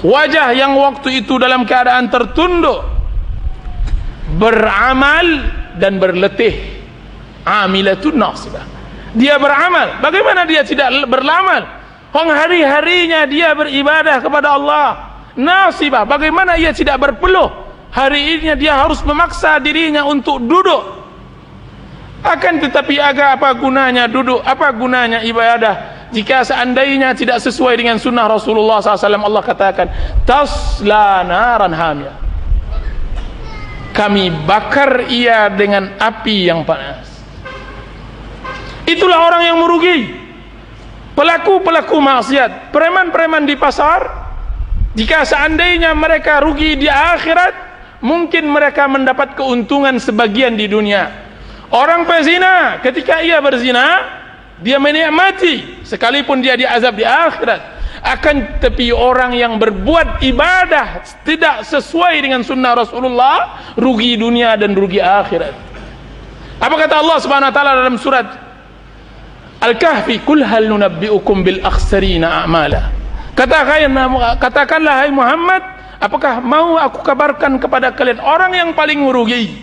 wajah yang waktu itu dalam keadaan tertunduk, beramal dan berletih. Amilatun nasibah, dia beramal, bagaimana dia tidak beramal? Hari-harinya dia beribadah kepada Allah. Nasibah, bagaimana ia tidak berpeluh? Hari ini dia harus memaksa dirinya untuk duduk. Akan tetapi apa gunanya duduk, apa gunanya ibadah jika seandainya tidak sesuai dengan sunnah Rasulullah SAW? Allah katakan, tasla naran hamiyah, kami bakar ia dengan api yang panas. Itulah orang yang merugi, pelaku-pelaku maksiat, preman-preman di pasar. Jika seandainya mereka rugi di akhirat, mungkin mereka mendapat keuntungan sebagian di dunia. Orang pezina, ketika ia berzina, dia menikmati sekalipun dia diazab di akhirat. Akan tetapi orang yang berbuat ibadah tidak sesuai dengan sunnah Rasulullah, rugi dunia dan rugi akhirat. Apa kata Allah Subhanahu wa taala dalam surat Al-Kahfi, kul hal nunabbi'ukum bil akhsarina a'mala. Katakanlah hai Muhammad, apakah mau aku kabarkan kepada kalian orang yang paling merugi,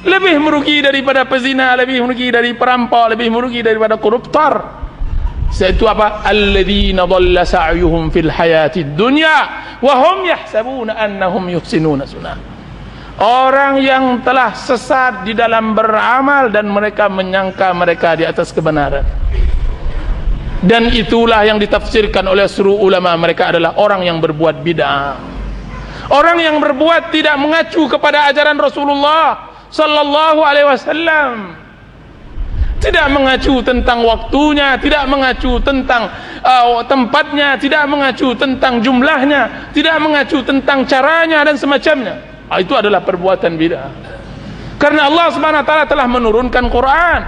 lebih merugi daripada pezina, lebih merugi dari perampok, lebih merugi daripada koruptor? Yaitu apa? Alladzina dhalla sa'yuhum fil hayatid dunya wa hum yahsabuna annahum yuhsinuna sunah. Orang yang telah sesat di dalam beramal dan mereka menyangka mereka di atas kebenaran. Dan itulah yang ditafsirkan oleh seluruh ulama, mereka adalah orang yang berbuat bid'ah. Orang yang berbuat tidak mengacu kepada ajaran Rasulullah sallallahu alaihi wasallam. Tidak mengacu tentang waktunya, tidak mengacu tentang tempatnya, tidak mengacu tentang jumlahnya, tidak mengacu tentang caranya dan semacamnya. Itu adalah perbuatan bid'ah. Karena Allah Subhanahu wa taala telah menurunkan Quran,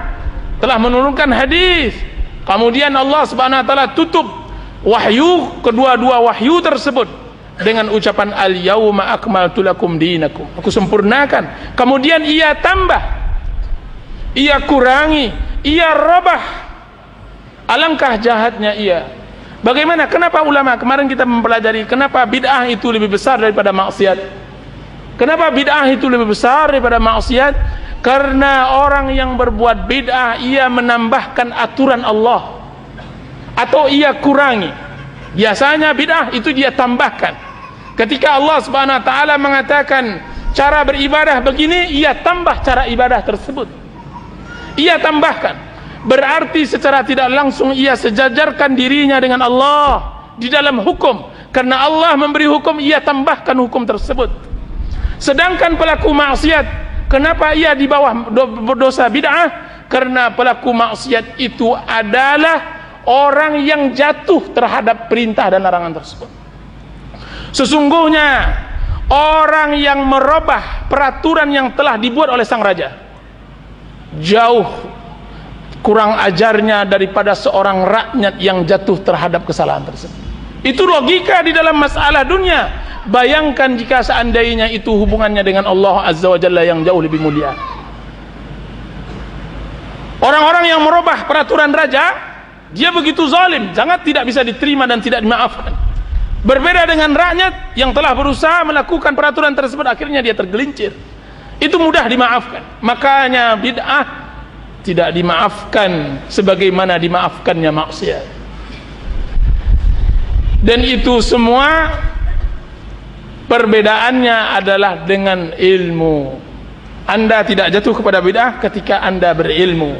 telah menurunkan hadis. Kemudian Allah Subhanahu wa taala tutup wahyu, kedua-dua wahyu tersebut dengan ucapan al-yauma akmaltu lakum dinakum. Aku sempurnakan. Kemudian ia tambah, ia kurangi, ia robah. Alangkah jahatnya ia. Bagaimana? Kenapa ulama kemarin kita mempelajari kenapa bid'ah itu lebih besar daripada maksiat? Kenapa bid'ah itu lebih besar daripada maksiat? Karena orang yang berbuat bid'ah, ia menambahkan aturan Allah atau ia kurangi. Biasanya bid'ah itu dia tambahkan. Ketika Allah Subhanahu wa taala mengatakan cara beribadah begini, ia tambah cara ibadah tersebut. Ia tambahkan. Berarti secara tidak langsung ia sejajarkan dirinya dengan Allah di dalam hukum. Karena Allah memberi hukum, ia tambahkan hukum tersebut. Sedangkan pelaku maksiat, kenapa ia di bawah berdosa bid'ah? Karena pelaku maksiat itu adalah orang yang jatuh terhadap perintah dan larangan tersebut. Sesungguhnya orang yang merubah peraturan yang telah dibuat oleh sang raja jauh kurang ajarnya daripada seorang rakyat yang jatuh terhadap kesalahan tersebut. Itu logika di dalam masalah dunia. Bayangkan jika seandainya itu hubungannya dengan Allah Azza wa Jalla yang jauh lebih mulia. Orang-orang yang merubah peraturan raja, dia begitu zalim, sangat tidak bisa diterima dan tidak dimaafkan. Berbeda dengan rakyat yang telah berusaha melakukan peraturan tersebut, akhirnya dia tergelincir. Itu mudah dimaafkan. Makanya bid'ah tidak dimaafkan sebagaimana dimaafkannya maksiat. Dan itu semua perbedaannya adalah dengan ilmu. Anda tidak jatuh kepada bid'ah ketika Anda berilmu.